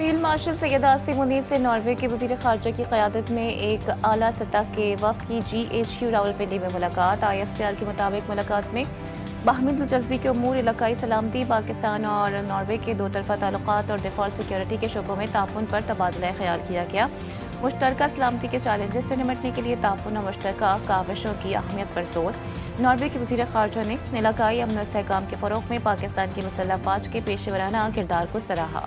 Field marshal Syed Asim Munir से Norway के वज़ीर ख़ारजा की क़यादत में एक आला सतह के वफ़द की GHQ रावलपिंडी में मुलाकात। ISPR के मुताबिक मुलाकात में बाहमी दिलचस्पी के उमूर, इलाकाई सलामती, पाकिस्तान और नॉर्वे के दो तरफ़ा ताल्लुकात और डिफ़ॉल्ट सिक्योरिटी के शोबों में ताउन पर तबादला ख्याल किया गया। मुश्तरका सलामती के चैलेंजेस से निपटने के लिए ताउन और मुश्तरका काविशों की अहमियत पर जोर। नॉर्वे के वज़ीर ख़ारजा ने इलाकाई अमन और इस्तेहकाम के फ़रोग़ में पाकिस्तान की मुसल्लह फ़ौज के पेशेवराना किरदार को सराहा।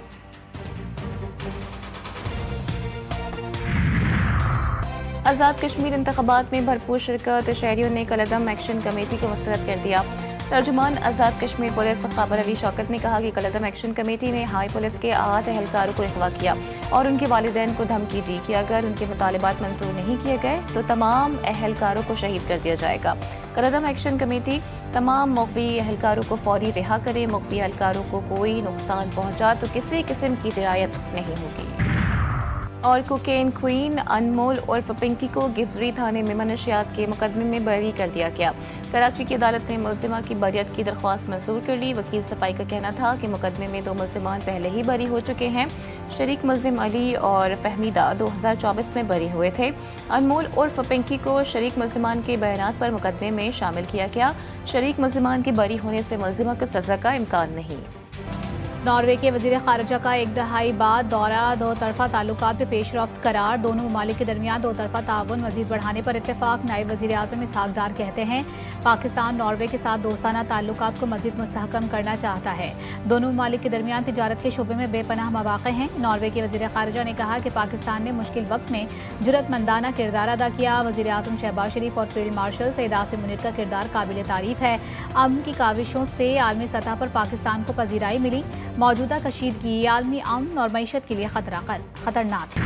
आज़ाद कश्मीर इंतख़ाबात में भरपूर शिरकत, शहरियों ने कलअदम एक्शन कमेटी को मुस्तरद कर दिया। तर्जुमान आज़ाद कश्मीर पुलिस ख़ाबर अली शौकत ने कहा कि कलअदम एक्शन कमेटी ने हाई पुलिस के 8 एहलकारों को अगवा किया और उनके वालिदैन को धमकी दी कि अगर उनके मुतालिबात मंजूर नहीं किए गए तो तमाम एहलकारों को शहीद कर दिया जाएगा। कलअदम एक्शन कमेटी तमाम मुख्बी एहलकारों को फौरी रिहा करे, मुख्बी एहलकारों को कोई नुकसान पहुँचा तो किसी किस्म की रियायत नहीं होगी। और कोकेन क्वीन अनमोल उर्फ पिंकी को गिजरी थाने में मनशियात के मुकदमे में बरी कर दिया गया। कराची की अदालत ने मुल्जिमा की बरियत की दरख्वास्त मंजूर कर ली। वकील सफाई का कहना था कि मुकदमे में 2 मुल्जिमान पहले ही बरी हो चुके हैं। शरीक मुल्जिम अली और फहमीदा 2024 में बरी हुए थे। अनमोल उर्फ पिंकी को शरीक मुल्जिमान के बयानात पर मुकदमे में शामिल किया गया। शरीक मुल्जिमान के बरी होने से मुल्जिमा को सज़ा का इम्कान नहीं। नॉर्वे के वज़ीर ख़ारजा का एक दहाई बाद दौरा, दो तरफ़ा ताल्लुकात पे पेशरफ्त करार, दोनों ममालिक के दरमियान दो तरफ़ा ताउन मज़ीद बढ़ाने पर इत्तेफाक। नायब वज़ीर आज़म इसहाक डार कहते हैं पाकिस्तान नॉर्वे के साथ दोस्ताना ताल्लुकात को मज़ीद मुस्तहकम करना चाहता है। दोनों ममालिक के दरमियान तिजारत के शोबे में बेपनाह मौक़े हैं। नॉर्वे के वज़ीर ख़ारजा ने कहा कि पाकिस्तान ने मुश्किल वक्त में जुर्रतमंदाना किरदार अदा किया। वज़ीर आज़म शहबाज शरीफ और फील्ड मार्शल सैयद आसिम मुनीर का किरदार काबिल तारीफ़ है। अमन की काविशों से आलमी सतह पर पाकिस्तान को पजीराई मिली। मौजूदा कशीदगी आलमी अमन और मईशत के लिए खतरनाक है।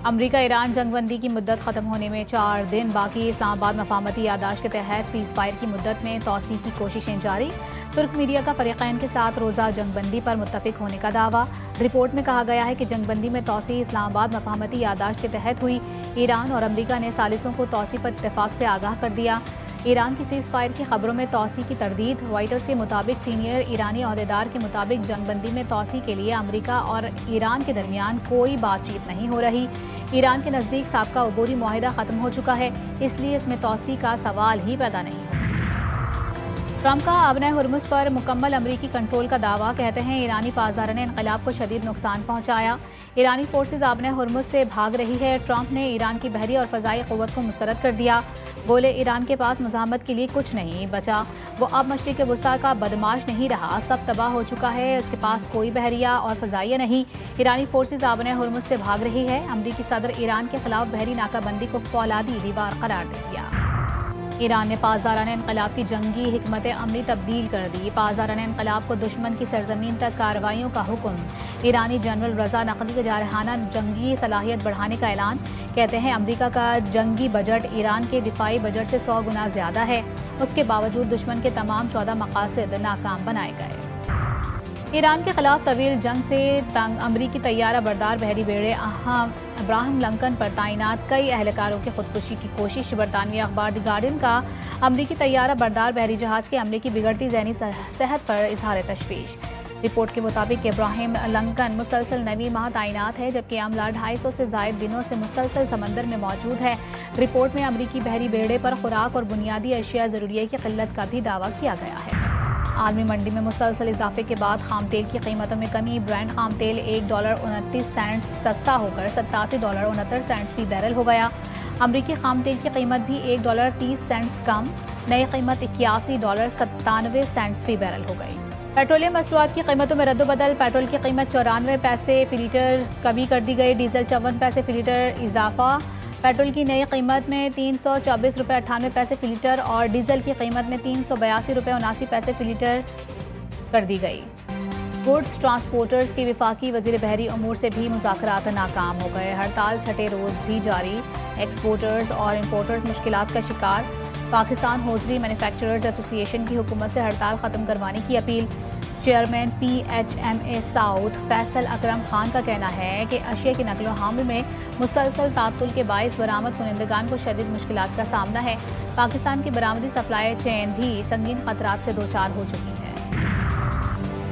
अमरीका ईरान जंगबंदी की मुद्दत ख़त्म होने में 4 दिन बाकी। इस्लामाबाद मफाहमती यादाश्त के तहत सीज़ फायर की मुद्दत में तोसी की कोशिशें जारी। तुर्क मीडिया का फ़रीक़ैन के साथ रोज़ा जंगबंदी पर मुत्तफ़िक होने का दावा। रिपोर्ट में कहा गया है कि जंगबंदी में तोसी इस्लामाबाद मफाहमती यादाश्त के तहत हुई। ईरान और अमरीका ने सालिसों को तोसी पर इत्तेफाक से आगाह कर दिया। ईरान की सीज़ फायर की खबरों में तोसी की तरदीद। रॉयटर्स के मुताबिक सीनियर ईरानी अहदेदार के मुताबिक जंगबंदी में तोसी के लिए अमरीका और ईरान के दरमियान कोई बातचीत नहीं हो रही। ईरान के नज़दीक साबका अबूरी मुआहिदा ख़त्म हो चुका है, इसलिए इसमें तोसी का सवाल ही पैदा नहीं है। ट्रंप का आबना हुर्मुज़ पर मुकम्मल अमरीकी कंट्रोल का दावा। कहते हैं ईरानी पासदारान ने इनकलाब को शदीद नुकसान पहुँचाया। ईरानी फोर्सेज आबना हुर्मुज़ से भाग रही है। ट्रंप ने ईरान की बहरी और फ़ज़ाई क़ुव्वत को मुस्तरद कर दिया। बोले ईरान के पास मुज़ाहमत के लिए कुछ नहीं बचा। वो अब मशरिक़ वुस्ता का बदमाश नहीं रहा, सब तबाह हो चुका है। उसके पास कोई बहरिया और फ़ज़ाइया नहीं। ईरानी फोर्सेज आबना हुर्मुज़ से भाग रही है। अमरीकी सदर ईरान के खिलाफ बहरी नाकाबंदी को फौलादी दीवार करार दे दिया। ईरान ने पासदाराना इनकलाब की जंगी हिकमत अमली तब्दील कर दी। पासदाराना इनकलाब को दुश्मन की सरजमीन तक कार्रवाइयों का हुक्म। ईरानी जनरल रज़ा नक़वी का जारहाना जंगी सलाहियत बढ़ाने का ऐलान। कहते हैं अमरीका का जंगी बजट ईरान के दिफाई बजट से 100 गुना ज़्यादा है। उसके बावजूद दुश्मन के तमाम 14 मकासद नाकाम बनाए गए। ईरान के खिलाफ तवील जंग से तंग अमरीकी तैयारा बरदार बहरी बेड़े अब्राहम लिंकन पर तैनात कई एहलकारों की खुदकुशी की कोशिश। बरतानवी अखबार द गार्डियन का अमरीकी तैयारा बरदार बहरी जहाज़ के अमले की बिगड़ती ज़हनी सेहत पर इजहार तशवीश। रिपोर्ट के मुताबिक इब्राहिम लिंकन मुसलसल 9वीं माह तैनात है, जबकि अमला 250 से ज़ायद दिनों से मुसलसल समंदर में मौजूद है। रिपोर्ट में अमरीकी बहरी बेड़े पर खुराक और बुनियादी अशिया ज़रूरिया की किल्लत का भी दावा किया गया है। आलमी मंडी में मुसलसल इजाफे के बाद खाम तेल की कीमतों में कमी। ब्रांड खाम तेल $1.29 सस्ता होकर $87.69 फी बैरल हो गया। अमरीकी खाम तेल की कीमत भी $1.30 कम, नई कीमत $81.97 फी बैरल हो गई। पेट्रोलियम मसनूआत की कीमतों में रद्दबदल। पेट्रोल की कीमत 94 पैसे फी लीटर कमी कर दी गई। डीजल 54 पैसे फी लीटर इजाफा। पेट्रोल की नई कीमत में $324.98 फी लीटर और डीजल की कीमत में $382.79 फी लीटर कर दी गई। गुड्स ट्रांसपोर्टर्स की वफाकी वज़ीर बहरी अमूर से भी मुज़ाकरात नाकाम हो गए। हड़ताल छठे रोज़ भी जारी। एक्सपोर्टर्स और इम्पोर्टर्स मुश्किलात का शिकार। पाकिस्तान होजरी मैन्युफैक्चरर्स एसोसिएशन की हुकूमत से हड़ताल ख़त्म करवाने की अपील। Chairman PHMA south Faisal Akram Khan का कहना है कि अशिया की नकलो हमल में मुसलसल तातुल के बाइस बरामद कुनिंदगान को शदीद मुश्किलात का सामना है। पाकिस्तान की बरामदी सप्लाई चेन भी संगीन खतरात से दो चार हो चुकी है।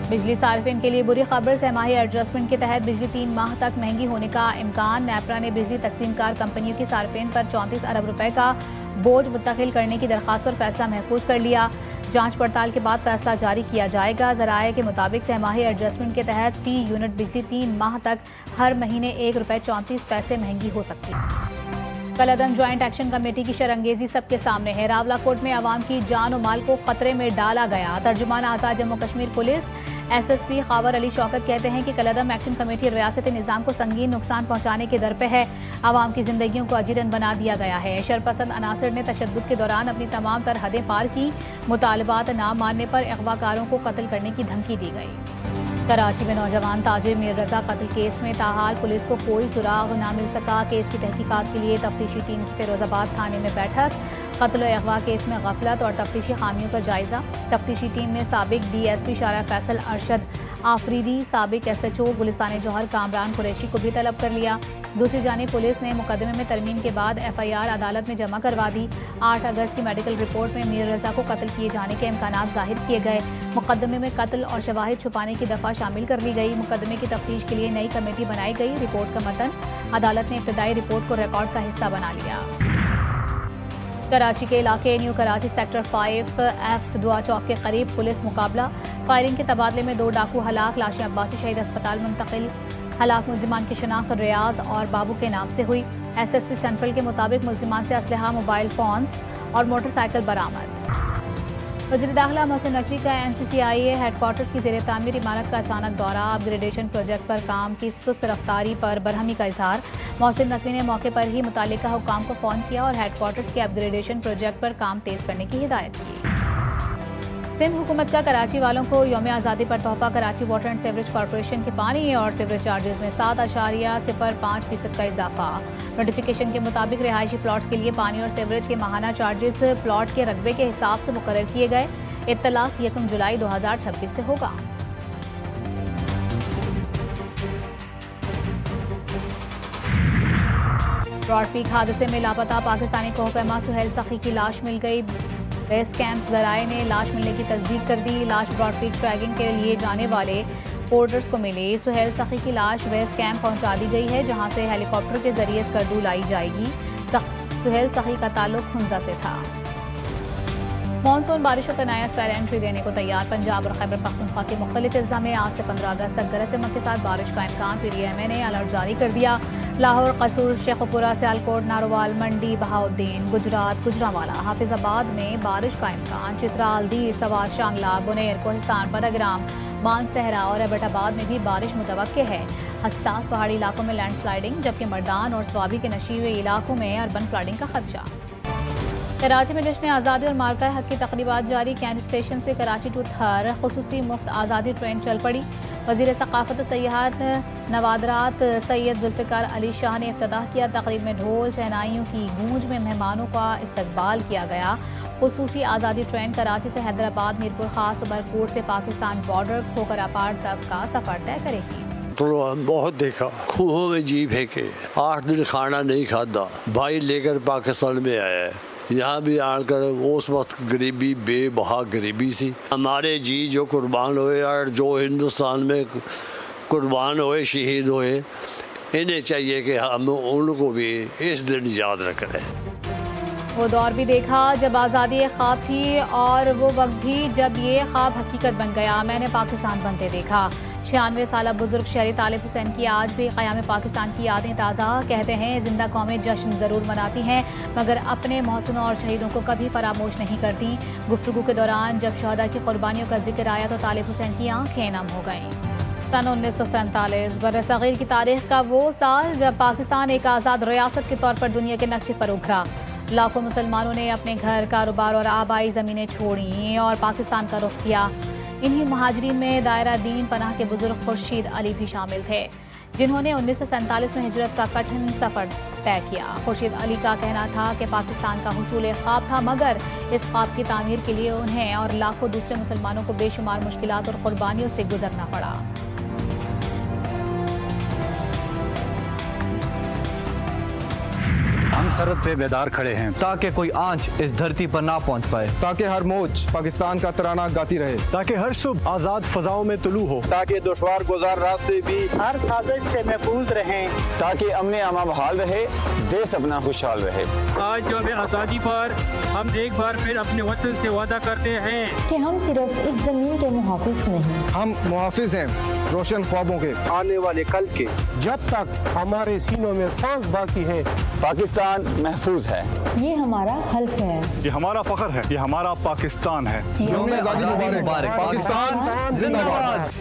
बिजली सार्फिन के लिए बुरी खबर, सहमाही एडजस्टमेंट के तहत बिजली 3 माह तक महंगी होने का इम्कान। नेपरा ने बिजली तकसीमकार कंपनियों की सार्फिन पर 34 अरब रुपए का बोझ मुंतकिल करने की दरख्वास्त पर फैसला महफूज कर लिया। जांच पड़ताल के बाद फैसला जारी किया जाएगा। ज़राए के मुताबिक सहमाही एडजस्टमेंट के तहत फी यूनिट बिजली 3 माह तक हर महीने ₹1.34 महंगी हो सकती है। कलअदम ज्वाइंट एक्शन कमेटी की शरंगेजी सबके सामने है। रावलाकोट में आवाम की जान और माल को खतरे में डाला गया। तर्जुमान आज़ाद जम्मू कश्मीर पुलिस SSP खावर अली शौकत कहते हैं कि कलअदम एक्शन कमेटी रियासती निज़ाम को संगीन नुकसान पहुंचाने के दर पे है। आवाम की जिंदगियों को अजीरन बना दिया गया है। शरपसंद अनासर ने तशद्दुद के दौरान अपनी तमाम तर हदें पार की। मुतालबात ना मानने पर अगवाकारों को कत्ल करने की धमकी दी गई। कराची में नौजवान ताजिर मीर रजा कत्ल केस में ताहाल पुलिस को कोई सुराग न मिल सका। केस की तहकीकात के लिए तफ्तीशी टीम की फिरोजाबाद थाने में बैठक। कत्ल और अगवा केस में गफलत और तफ्तीशी खामियों का जायजा। तफ्तीशी टीम ने साबिक DSP शारा फैसल अरशद आफरीदी, साबिक SHO गुलिस्तान जौहर कामरान कुरैशी को भी तलब कर लिया। दूसरी जानिब पुलिस ने मुकदमे में तरमीम के बाद FIR अदालत में जमा करवा दी। 8 अगस्त की मेडिकल रिपोर्ट में मीर रजा को कत्ल किए जाने के इम्कानात जाहिर किए गए। मुकदमे में कत्ल और शवाहिद छुपाने की दफ़ा शामिल कर ली गई। मुकदमे की तफ्तीश के लिए नई कमेटी बनाई गई। रिपोर्ट का मतन अदालत ने इब्तदाई रिपोर्ट को रिकॉर्ड का हिस्सा बना लिया। कराची के इलाके न्यू कराची सेक्टर 5F दुआ चौक के करीब पुलिस मुकाबला। फायरिंग के तबादले में 2 डाकू हलाक, लाशें अब्बासी शहीद अस्पताल मुंतकिल। हलाक मुलजिमान की शनाख्त रियाज और बाबू के नाम से हुई। SSP सेंट्रल के मुताबिक मुलजिमान से असलहा, मोबाइल फोन्स और मोटरसाइकिल बरामद। वज़ीर दाखिला मोहसिन नकवी का NCCIA हेडक्वार्टर्स की ज़ेर तामीर इमारत का अचानक दौरा। अपग्रेडेशन प्रोजेक्ट पर काम की सुस्त रफ्तारी पर बरहमी का इजहार। मोहसिन नकवी ने मौके पर ही मुतालिका हुकाम को फ़ोन किया और हेडक्वार्टर्स के अपग्रेडेशन प्रोजेक्ट पर काम तेज़ करने की हिदायत की। सिंध हुकूमत का कराची वालों को यौम आज़ादी पर तोहफा। Karachi water and sewerage corporation के पानी और सीवरेज चार्जेस में 7.05% का इजाफा। नोटिफिकेशन के मुताबिक रिहायशी प्लॉट्स के लिए पानी और सीवरेज के माहाना चार्जेस प्लॉट के रकबे के हिसाब से मुकर्रर किए गए। इत्तलाक 1 जुलाई 2026 से होगा। ब्रॉडपीक हादसे में लापता पाकिस्तानी कोहपैमा सुहेल सखी की लाश मिल गई। बेस कैंप ज़राए ने लाश मिलने की तस्दीक कर दी। लाश ब्रॉडपीक ट्रैकिंग के लिए जाने वाले पोर्टर्स को मिली। सुहेल सखी की लाश बेस कैंप पहुंचा दी गई है, जहां से हेलीकॉप्टर के जरिए स्कर्दू लाई जाएगी। सुहेल सखी का ताल्लुक हुंजा से था। मॉनसून बारिशों का नया स्पेल एंट्री देने को तैयार। पंजाब और खैबर पख्तूनख्वा के मुख्तलिफ अजला में आज से 15 अगस्त तक गरज चमक के साथ बारिश का इम्कान। PDMA ने अलर्ट जारी कर दिया। लाहौर, कसूर, शेखुपुरा, सियालकोट, नारोवाल, मंडी, बहाउद्दीन, गुजरात, गुजरांवाला, हाफिजाबाद में बारिश का इम्कान। चित्राल, दीर, सवार, शांगला, बुनेर, कोहिस्तान, बड़ग्राम, मानसहरा और एबटाबाद में भी बारिश मुतवक्के है। हसास पहाड़ी इलाकों में लैंडस्लाइडिंग, जबकि मर्दान और स्वाबी के नशीवे इलाकों में अर्बन फ्लडिंग का खदशा। कराची में जश्न आज़ादी और मार्का हक की तकरीबात जारी। कैंट स्टेशन से कराची टू थर खुसूसी मुफ्त आज़ादी ट्रेन चल पड़ी। वज़ीर सक़ाफ़त और सयाहत नवादरात सैयद जुल्फ़िकार अली शाह ने इफ्तिताह किया। तक़रीब में ढोल शहनाइयों की गूंज में मेहमानों का इस्तकबाल किया गया। खुसूसी आज़ादी ट्रेन कराची से हैदराबाद, मीरपुर खास, उमरकोट से पाकिस्तान बॉर्डर खोखरापाड़ तक का सफ़र तय करेगी। तो बहुत देखा, खूहों में जी फेंके, 8 दिन खाना नहीं खाता, भाई लेकर पाकिस्तान में आया है। यहाँ भी आकर उस वक्त गरीबी, बेबहा गरीबी सी। हमारे जी जो कुर्बान हुए और जो हिंदुस्तान में कुर्बान हुए, शहीद हुए, इन्हें चाहिए कि हम उनको भी इस दिन याद रख रहे हैं। वो दौर भी देखा जब आज़ादी एक ख्वाब थी और वो वक्त भी जब ये ख्वाब हकीकत बन गया। मैंने पाकिस्तान बनते देखा। 96 साल बुजुर्ग शहरी तालिब हुसैन की आज भी क़याम पाकिस्तान की यादें ताज़ा। कहते हैं जिंदा कौमें जश्न ज़रूर मनाती हैं मगर अपने महसनों और शहीदों को कभी फरामोश नहीं करती। गुफ्तगू के दौरान जब शहदा की कुर्बानियों का जिक्र आया तो तालिब हुसैन की आंखें नम हो गईं। सन 1947 बरसग़ीर की तारीख का वो साल जब पाकिस्तान एक आज़ाद रियासत के तौर पर दुनिया के नक्शे पर उभरा। लाखों मुसलमानों ने अपने घर, कारोबार और आबाई ज़मीनें छोड़ी और पाकिस्तान का रुख किया। इन्हीं महाजरीन में दायरा दीन पनाह के बुजुर्ग खुर्शीद अली भी शामिल थे, जिन्होंने 1947 में हिजरत का कठिन सफ़र तय किया। खुर्शीद अली का कहना था कि पाकिस्तान का हुसूल एक ख्वाब था, मगर इस ख्वाब की तामीर के लिए उन्हें और लाखों दूसरे मुसलमानों को बेशुमार मुश्किलात और कुर्बानियों से गुजरना पड़ा। हम सरहद पे बेदार खड़े हैं ताकि कोई आंच इस धरती पर ना पहुंच पाए, ताकि हर मौज पाकिस्तान का तराना गाती रहे, ताकि हर सुबह आज़ाद फजाओं में तुलू हो, ताकि दुश्वार गुजार रास्ते भी हर साजिश से महफूज रहें, ताकि अमन अमा बहाल रहे, देश अपना खुशहाल रहे। आज जब आज़ादी पर हम एक बार फिर अपने वतन से वादा करते हैं कि हम सिर्फ इस जमीन के मुहाफिज नहीं, हम मुहाफिज हैं रोशन ख्वाबों के, आने वाले कल के। जब तक हमारे सीनों में सांस बाकी है पाकिस्तान महफूज है। ये हमारा हल्फ है, ये हमारा फख्र है, ये हमारा पाकिस्तान है। यौम आज़ादी मुबारक, पाकिस्तान जिंदाबाद।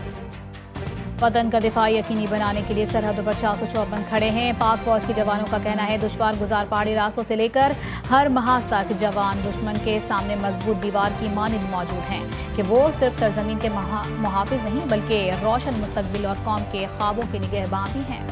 वतन का दिफा यकीनी बनाने के लिए सरहदों पर चाकू चौबंद खड़े हैं। पाक फौज के जवानों का कहना है दुश्वार गुजार पहाड़ी रास्तों से लेकर हर महाज तक जवान दुश्मन के सामने मजबूत दीवार की मानद मौजूद हैं कि वो सिर्फ सरजमीन के मुहाफिज नहीं बल्कि रोशन मुस्तकबिल और कौम के ख्वाबों के निगहबान भी हैं।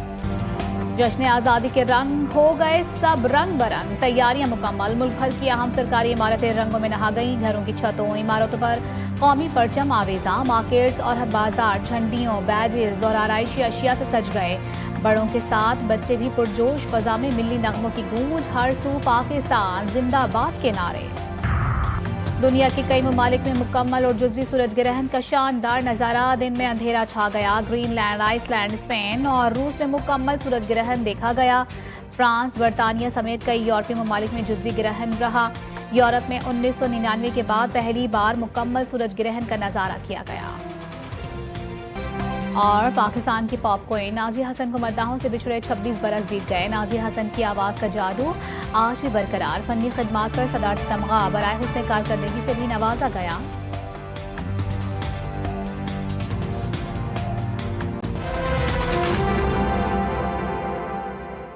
जश्न आज़ादी के रंग हो गए सब रंग बरंग, तैयारियां मुकम्मल। मुल्क भर की अहम सरकारी इमारतें रंगों में नहा गईं। घरों की छतों, इमारतों पर कौमी परचम आवेजा, मार्केट्स और बाजार झंडियों, बैजेस और आराइशी अशिया से सज गए। बड़ों के साथ बच्चे भी पुरजोश। फजा में मिली नगमों की गूंज, हर सू पाकिस्तान जिंदाबाद के नारे। दुनिया के कई ममालिक में मुकम्मल और जुज़वी सूरज ग्रहण का शानदार नज़ारा। दिन में अंधेरा छा गया। ग्रीनलैंड, आइसलैंड, स्पेन और रूस में मुकम्मल सूरज ग्रहण देखा गया। फ्रांस, बरतानिया समेत कई यूरोपीय ममालिक में जुज़वी ग्रहण रहा। यूरोप में 1999 के बाद पहली बार मुकम्मल सूरज ग्रहण का नज़ारा किया गया। और पाकिस्तान की पॉप क्वीन नाज़िया हसन को मद्दाहों से बिछड़े 26 बरस बीत गए। नाज़िया हसन की आवाज़ का जादू आज भी बरकरार। फनी खिदमात पर सदारत तमगा बराए हुस्न कारकर्दगी से भी नवाजा गया।